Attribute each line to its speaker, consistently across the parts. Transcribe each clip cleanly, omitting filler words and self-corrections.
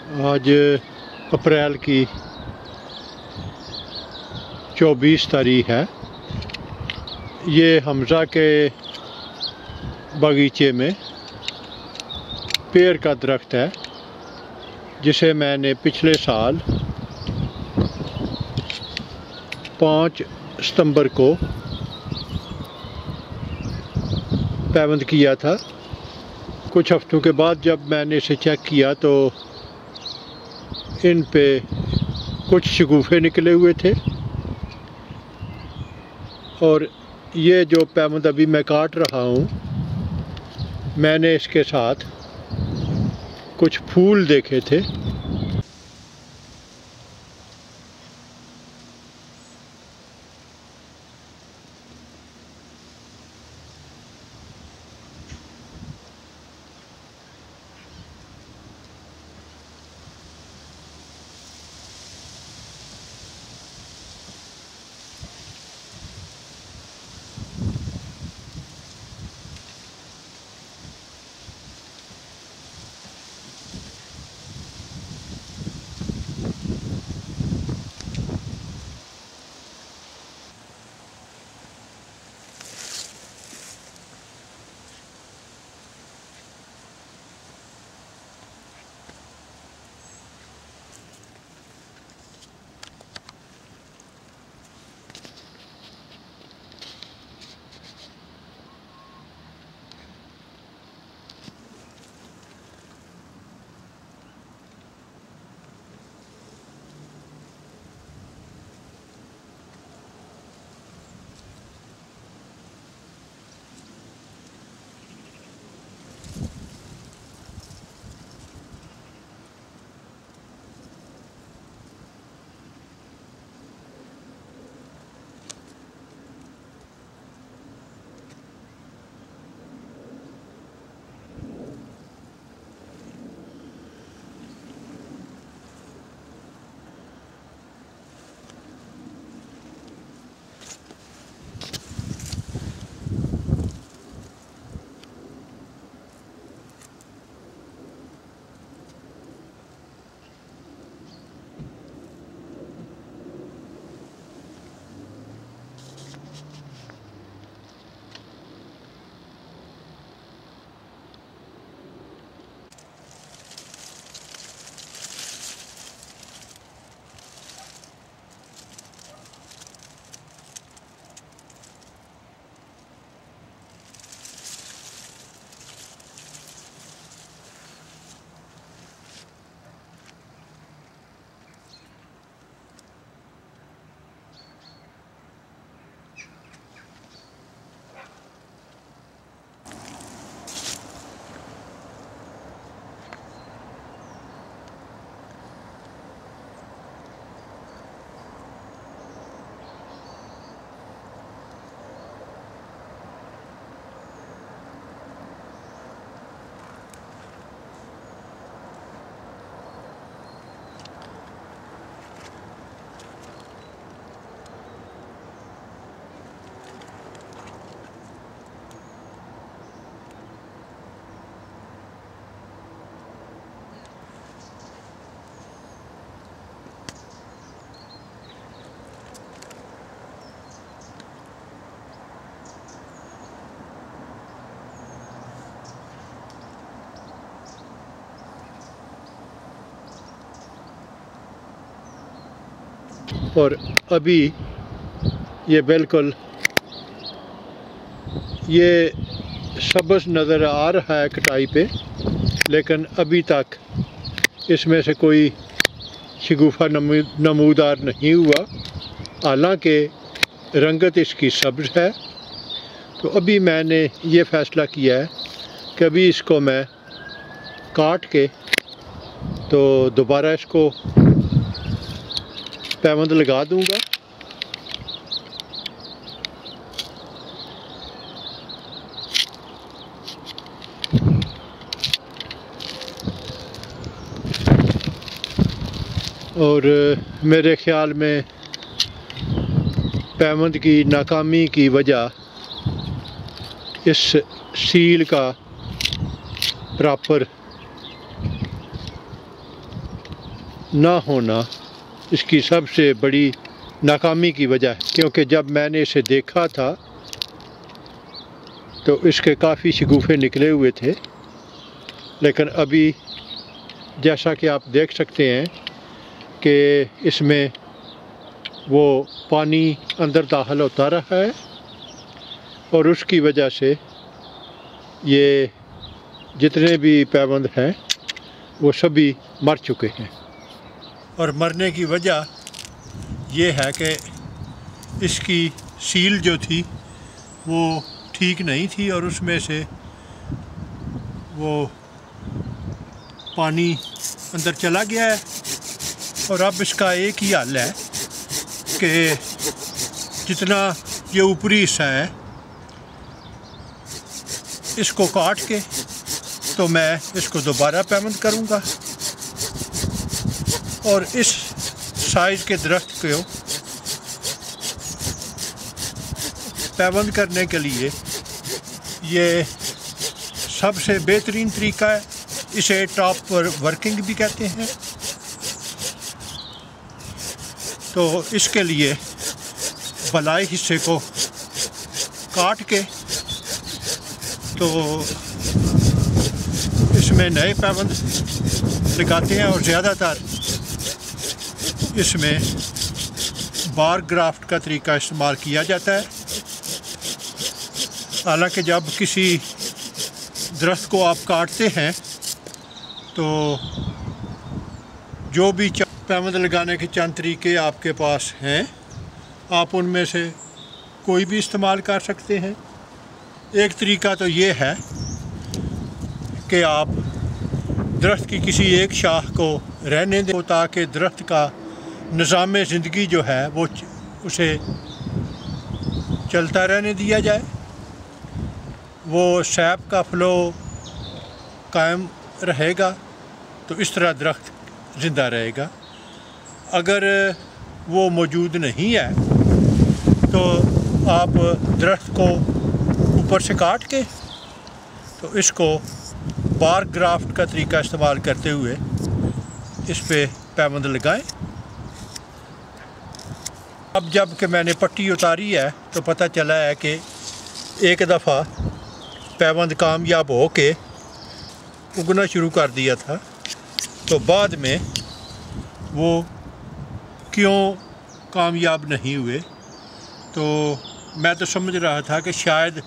Speaker 1: आज अप्रैल की 24 तारीख है। ये हमज़ा के बगीचे में पेड़ का दरख्त है जिसे मैंने पिछले साल 5 सितंबर को पैवंद किया था। कुछ हफ्तों के बाद जब मैंने इसे चेक किया तो इन पे कुछ शगुफ़े निकले हुए थे और ये जो पैवंद अभी मैं काट रहा हूँ, मैंने इसके साथ कुछ फूल देखे थे। और अभी ये बिल्कुल ये सब्ज़ नज़र आ रहा है कटाई पे, लेकिन अभी तक इसमें से कोई शगुफ़ा नमूदार नहीं हुआ। हालांकि रंगत इसकी सब्ज़ है। तो अभी मैंने ये फ़ैसला किया है कि अभी इसको मैं काट के तो दोबारा इसको पैवंद लगा दूंगा। और मेरे ख़्याल में पैवंद की नाकामी की वजह इस सील का प्रॉपर ना होना इसकी सबसे बड़ी नाकामी की वजह है, क्योंकि जब मैंने इसे देखा था तो इसके काफ़ी शगुफ़े निकले हुए थे, लेकिन अभी जैसा कि आप देख सकते हैं कि इसमें वो पानी अंदर दाखिल होता रहा है और उसकी वजह से ये जितने भी पैबंद हैं वो सभी मर चुके हैं। और मरने की वजह ये है कि इसकी सील जो थी वो ठीक नहीं थी और उसमें से वो पानी अंदर चला गया है। और अब इसका एक ही हल है कि जितना ये ऊपरी हिस्सा है इसको काट के तो मैं इसको दोबारा पैबंद करूँगा और इस साइज़ के दरख्त को पैबंद करने के लिए ये सबसे बेहतरीन तरीका है। इसे टॉप पर वर्किंग भी कहते हैं। तो इसके लिए बलाई हिस्से को काट के तो इसमें नए पैबंद लगाते हैं और ज़्यादातर इसमें बार ग्राफ्ट का तरीका इस्तेमाल किया जाता है। हालांकि जब किसी दरख्त को आप काटते हैं तो जो भी पैबंद लगाने के चंद तरीके आपके पास हैं आप उनमें से कोई भी इस्तेमाल कर सकते हैं। एक तरीका तो ये है कि आप दरख्त की किसी एक शाख को रहने दें ताकि दरख्त का निज़ाम ज़िंदगी जो है वो उसे चलता रहने दिया जाए, वो सैप का फ़्लो कायम रहेगा तो इस तरह दरख्त ज़िंदा रहेगा। अगर वो मौजूद नहीं है तो आप दरख्त को ऊपर से काट के तो इसको बार ग्राफ्ट का तरीका इस्तेमाल करते हुए इस पे पैबंद लगाएं। अब जब कि मैंने पट्टी उतारी है तो पता चला है कि एक दफ़ा पैबंद कामयाब हो के उगना शुरू कर दिया था, तो बाद में वो क्यों कामयाब नहीं हुए। तो मैं तो समझ रहा था कि शायद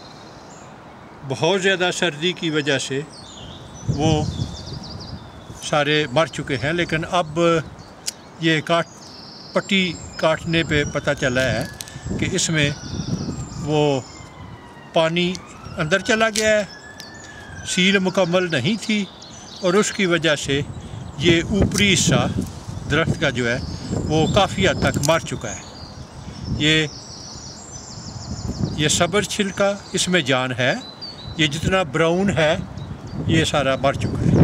Speaker 1: बहुत ज़्यादा सर्दी की वजह से वो सारे मर चुके हैं, लेकिन अब ये पट्टी काटने पे पता चला है कि इसमें वो पानी अंदर चला गया है, सील मुकम्मल नहीं थी और उसकी वजह से ये ऊपरी हिस्सा दरख्त का जो है वो काफ़ी हद तक मर चुका है। ये सब्र छिलका, इसमें जान है, ये जितना ब्राउन है ये सारा मर चुका है।